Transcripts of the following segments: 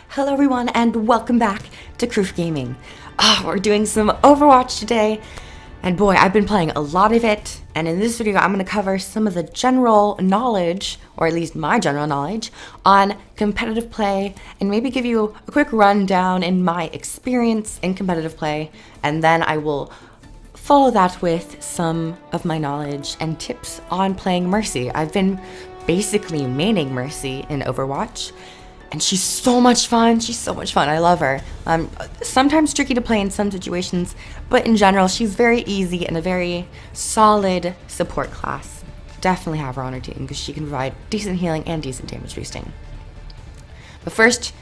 Hello everyone and welcome back to Kroof Gaming. We're doing some Overwatch today, and boy, I've been playing a lot of it, and in this video I'm going to cover some of the general knowledge, or at least my general knowledge, on competitive play, and maybe give you a quick rundown in my experience in competitive play, and then I will follow that with some of my knowledge and tips on playing Mercy. I've been basically maining Mercy in Overwatch, and she's so much fun. I love her. Sometimes tricky to play in some situations, but in general, she's very easy and a very solid support class. Definitely have her on her team because she can provide decent healing and decent damage boosting. But first,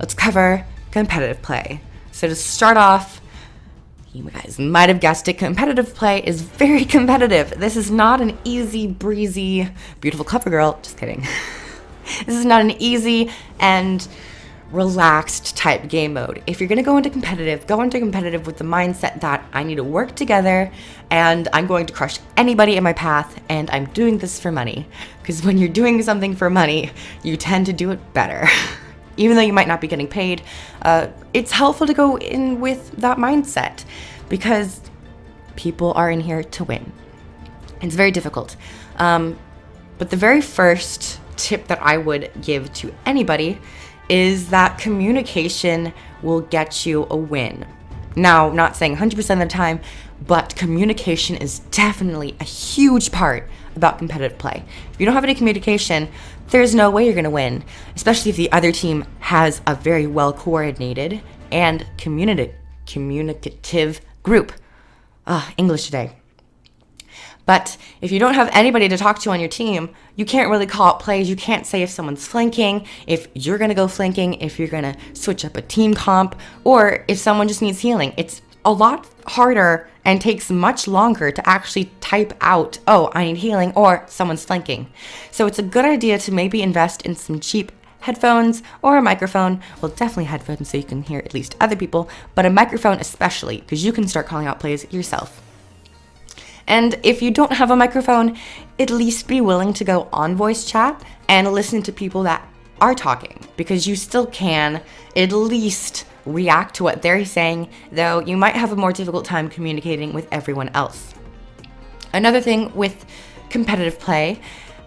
let's cover competitive play. So to start off, you guys might have guessed it, competitive play is very competitive. This is not an easy breezy, beautiful cover girl. Just kidding. This is not an easy and relaxed type game mode. If you're going to go into competitive with the mindset that I need to work together and I'm going to crush anybody in my path and I'm doing this for money. Because when you're doing something for money, you tend to do it better. Even though you might not be getting paid, it's helpful to go in with that mindset because people are in here to win. It's very difficult. But the very first tip that I would give to anybody is that communication will get you a win. Now, I'm not saying 100% of the time, but communication is definitely a huge part about competitive play. If you don't have any communication, there's no way you're going to win, especially if the other team has a very well coordinated and communicative group. English today. But if you don't have anybody to talk to on your team, you can't really call out plays. You can't say if someone's flanking, if you're going to go flanking, if you're going to switch up a team comp, or if someone just needs healing. It's a lot harder and takes much longer to actually type out, oh, I need healing, or someone's flanking. So it's a good idea to maybe invest in some cheap headphones or a microphone. Well, definitely headphones so you can hear at least other people, but a microphone especially, because you can start calling out plays yourself. And if you don't have a microphone, at least be willing to go on voice chat and listen to people that are talking, because you still can at least react to what they're saying, though you might have a more difficult time communicating with everyone else. Another thing with competitive play,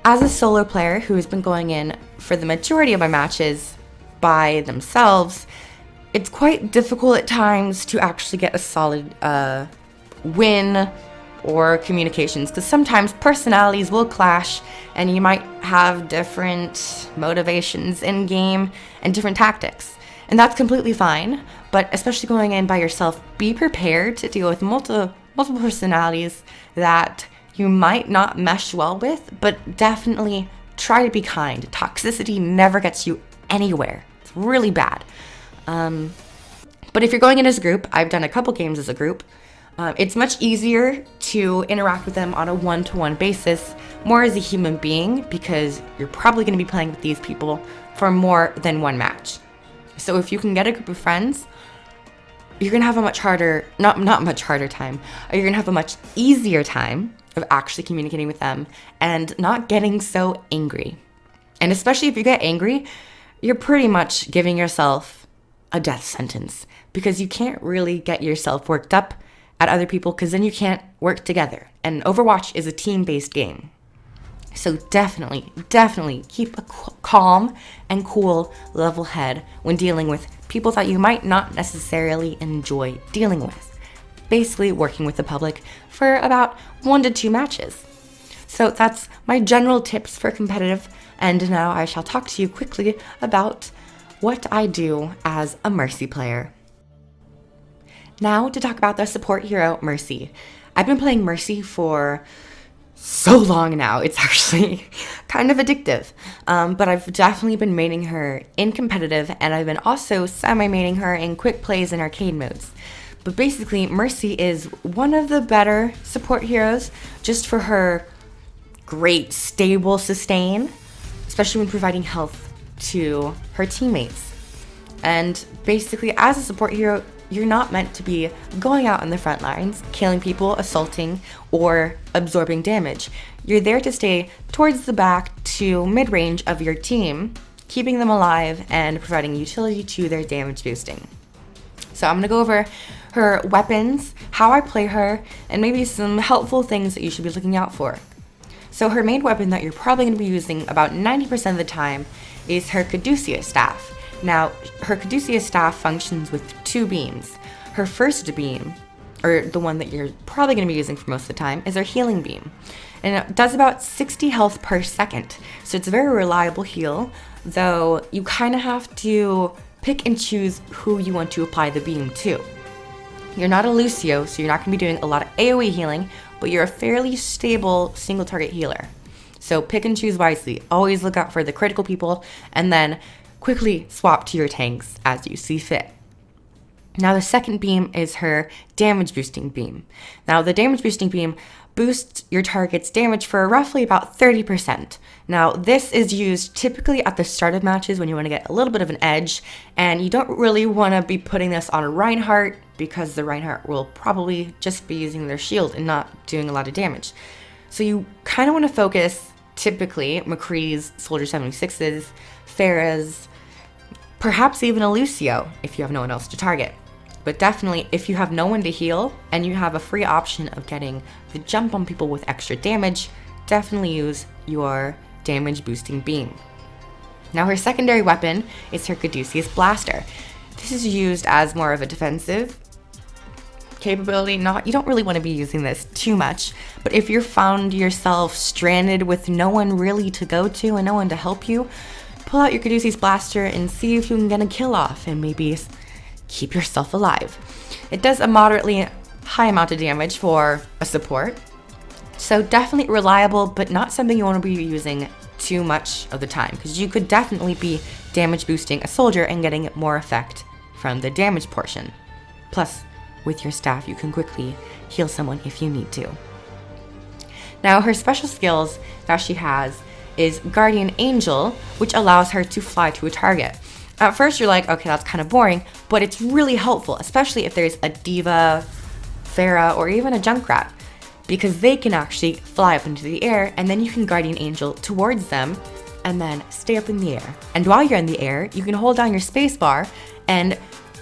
as a solo player who has been going in for the majority of my matches by themselves, it's quite difficult at times to actually get a solid win or communications, because sometimes personalities will clash and you might have different motivations in game and different tactics, and that's completely fine. But especially going in by yourself, be prepared to deal with multiple personalities that you might not mesh well with, but definitely try to be kind. Toxicity never gets you anywhere. It's really bad. But if you're going in as a group, I've done a couple games as a group, it's much easier to interact with them on a one-to-one basis, more as a human being, because you're probably going to be playing with these people for more than one match. So if you can get a group of friends, you're going to have a much harder, not much harder time, you're going to have a much easier time of actually communicating with them and not getting so angry. And especially if you get angry, you're pretty much giving yourself a death sentence, because you can't really get yourself worked up at other people, because then you can't work together. And Overwatch is a team-based game. So definitely keep a calm and cool level head when dealing with people that you might not necessarily enjoy dealing with. Basically working with the public for about 1 to 2 matches. So that's my general tips for competitive, and now I shall talk to you quickly about what I do as a Mercy player. Now to talk about the support hero, Mercy. I've been playing Mercy for so long now. It's actually kind of addictive. But I've definitely been maining her in competitive, and I've been also semi-maining her in quick plays and arcade modes. But basically, Mercy is one of the better support heroes just for her great stable sustain, especially when providing health to her teammates. And basically, as a support hero, you're not meant to be going out on the front lines, killing people, assaulting, or absorbing damage. You're there to stay towards the back to mid-range of your team keeping them alive and providing utility to their damage boosting. So I'm going to go over her weapons, how I play her, and maybe some helpful things that you should be looking out for. So her main weapon that you're probably going to be using about 90% of the time is her Caduceus staff. Now, her Caduceus staff functions with 2 beams. Her first beam, or the one that you're probably going to be using for most of the time, is her healing beam. And it does about 60 health per second. So it's a very reliable heal, though you kind of have to pick and choose who you want to apply the beam to. You're not a Lucio, so you're not going to be doing a lot of AoE healing, but you're a fairly stable single target healer. So pick and choose wisely. Always look out for the critical people, and then quickly swap to your tanks as you see fit. Now the second beam is her damage boosting beam. Now the damage boosting beam boosts your target's damage for roughly about 30%. Now this is used typically at the start of matches when you want to get a little bit of an edge, and you don't really want to be putting this on a Reinhardt because the Reinhardt will probably just be using their shield and not doing a lot of damage. So you kind of want to focus typically McCree's, Soldier 76s, Pharah's, perhaps even a Lucio if you have no one else to target. But definitely, if you have no one to heal and you have a free option of getting the jump on people with extra damage, definitely use your damage boosting beam. Now her secondary weapon is her Caduceus Blaster. This is used as more of a defensive capability. You don't really want to be using this too much, but if you're found yourself stranded with no one really to go to and no one to help you, pull out your Caduceus Blaster and see if you can get a kill off and maybe keep yourself alive. It does a moderately high amount of damage for a support, so definitely reliable, but not something you want to be using too much of the time, because you could definitely be damage boosting a soldier and getting more effect from the damage portion. Plus, with your staff, you can quickly heal someone if you need to. Now, her special skills that she has is Guardian Angel, which allows her to fly to a target. At first, you're like, okay, that's kind of boring, but it's really helpful, especially if there's a Diva, Pharah, or even a Junkrat, because they can actually fly up into the air, and then you can Guardian Angel towards them, and then stay up in the air. And while you're in the air, you can hold down your spacebar and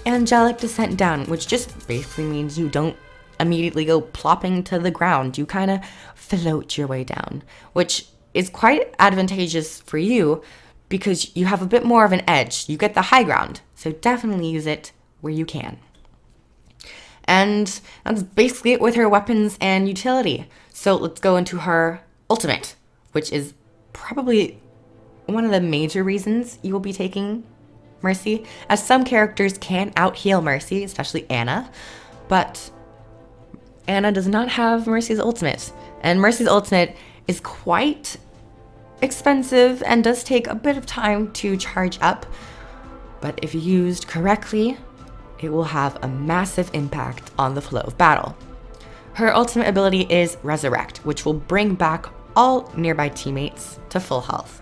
Angelic Descent down, which just basically means you don't immediately go plopping to the ground. You kind of float your way down, which is quite advantageous for you because you have a bit more of an edge. You get the high ground, so definitely use it where you can. And that's basically it with her weapons and utility. So let's go into her ultimate, which is probably one of the major reasons you will be taking Mercy, as some characters can out-heal Mercy, especially Ana, but Ana does not have Mercy's ultimate, and Mercy's ultimate is quite expensive and does take a bit of time to charge up, but if used correctly, it will have a massive impact on the flow of battle. Her ultimate ability is Resurrect, which will bring back all nearby teammates to full health.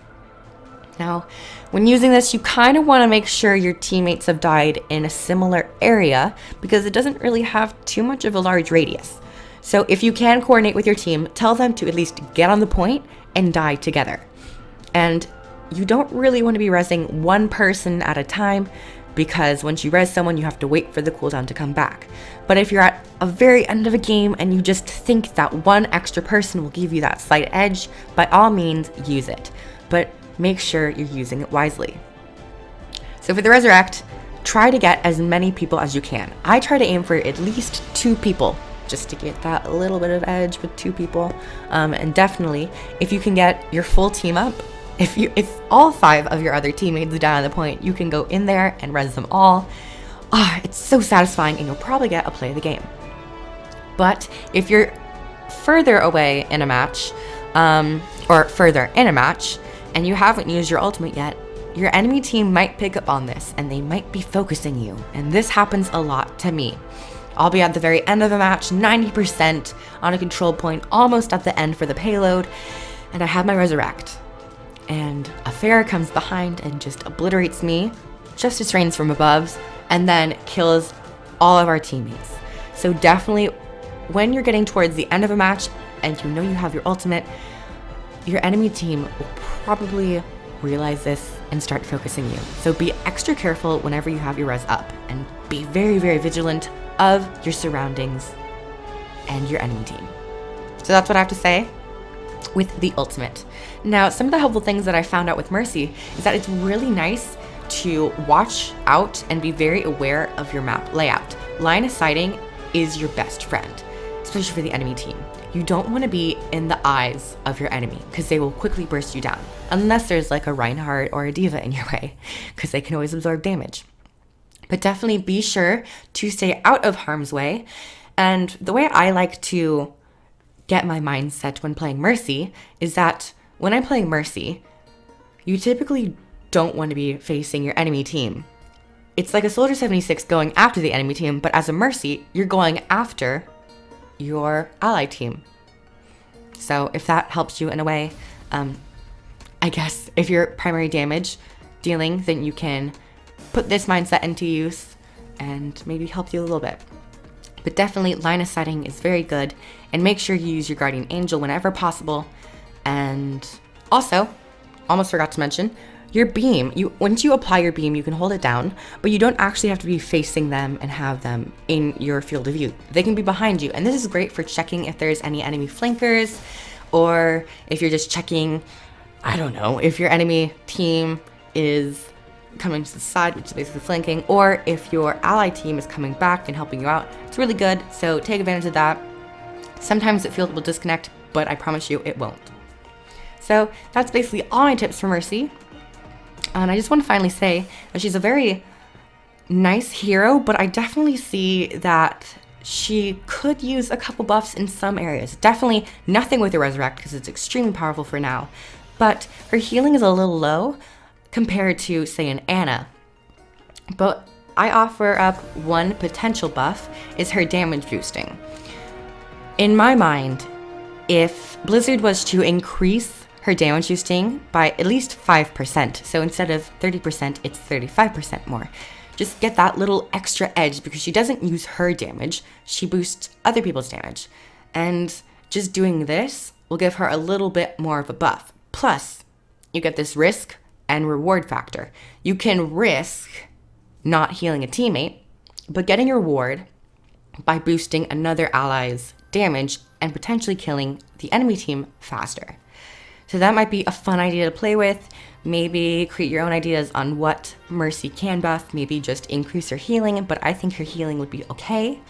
Now, when using this, you kind of want to make sure your teammates have died in a similar area because it doesn't really have too much of a large radius. So if you can coordinate with your team, tell them to at least get on the point and die together. And you don't really want to be rezzing one person at a time because once you res someone, you have to wait for the cooldown to come back. But if you're at a very end of a game and you just think that one extra person will give you that slight edge, by all means, use it. But make sure you're using it wisely. So for the Resurrect, try to get as many people as you can. I try to aim for at least 2 people just to get that little bit of edge with 2 people. And definitely, if you can get your full team up, if all 5 of your other teammates die on the point, you can go in there and res them all. It's so satisfying, and you'll probably get a play of the game. But if you're further away in a match, or further in a match, and you haven't used your ultimate yet, your enemy team might pick up on this and they might be focusing you. And this happens a lot to me. I'll be at the very end of a match, 90% on a control point, almost at the end for the payload, and I have my Resurrect. And a Pharah comes behind and just obliterates me, just rains from above, and then kills all of our teammates. So definitely, when you're getting towards the end of a match and you know you have your ultimate, your enemy team will probably realize this and start focusing you. So be extra careful whenever you have your res up, and be very, very vigilant of your surroundings and your enemy team. So that's what I have to say with the ultimate. Now, some of the helpful things that I found out with Mercy is that it's really nice to watch out and be very aware of your map layout. Line of sighting is your best friend, especially for the enemy team. You don't want to be in the eyes of your enemy because they will quickly burst you down, unless there's like a Reinhardt or a Diva in your way, because they can always absorb damage. But definitely be sure to stay out of harm's way. And the way I like to get my mindset when playing Mercy is that when I'm playing Mercy, you typically don't want to be facing your enemy team. It's like a Soldier 76 going after the enemy team, but as a Mercy, you're going after your ally team. So if that helps you in a way, I guess if you're primary damage dealing, then you can put this mindset into use and maybe help you a little bit. But definitely line of sighting is very good, and make sure you use your guardian angel whenever possible. And also, almost forgot to mention, your beam. Once you apply your beam, you can hold it down, but you don't actually have to be facing them and have them in your field of view. They can be behind you, and this is great for checking if there's any enemy flankers, or if you're just checking, I don't know, if your enemy team is coming to the side, which is basically flanking, or if your ally team is coming back and helping you out. It's really good, so take advantage of that. Sometimes the field will disconnect, but I promise you it won't. So that's basically all my tips for Mercy. And I just want to finally say that she's a very nice hero, but I definitely see that she could use a couple buffs in some areas. Definitely nothing with the Resurrect because it's extremely powerful for now. But her healing is a little low compared to, say, an Ana. But I offer up one potential buff is her damage boosting. In my mind, if Blizzard was to increase her damage boosting by at least 5%, so instead of 30%, it's 35% more. Just get that little extra edge because she doesn't use her damage, she boosts other people's damage. And just doing this will give her a little bit more of a buff. Plus, you get this risk and reward factor. You can risk not healing a teammate, but getting a reward by boosting another ally's damage and potentially killing the enemy team faster. So that might be a fun idea to play with. Maybe create your own ideas on what Mercy can buff. Maybe just increase her healing, but I think her healing would be okay.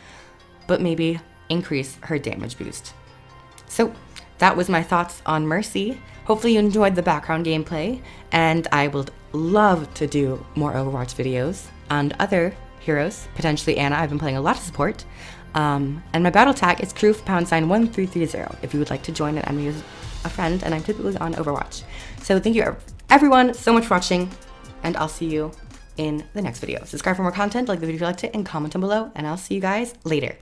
But maybe increase her damage boost. So that was my thoughts on Mercy. Hopefully you enjoyed the background gameplay, and I would love to do more Overwatch videos and other heroes, potentially Ana. I've been playing a lot of support. And my battle tag is crew #1330 if you would like to join and be a friend, and I'm typically on Overwatch. So thank you everyone so much for watching, and I'll see you in the next video. Subscribe for more content, like the video if you liked it, and comment down below, and I'll see you guys later.